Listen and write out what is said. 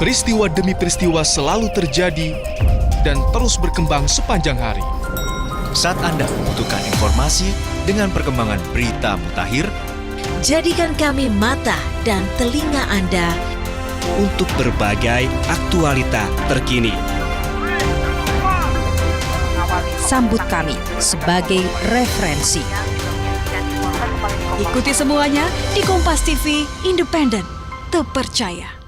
Peristiwa demi peristiwa selalu terjadi dan terus berkembang sepanjang hari. Saat Anda membutuhkan informasi dengan perkembangan berita mutakhir, jadikan kami mata dan telinga Anda untuk berbagai aktualita terkini. Sambut kami sebagai referensi. Ikuti semuanya di Kompas TV, independen, terpercaya.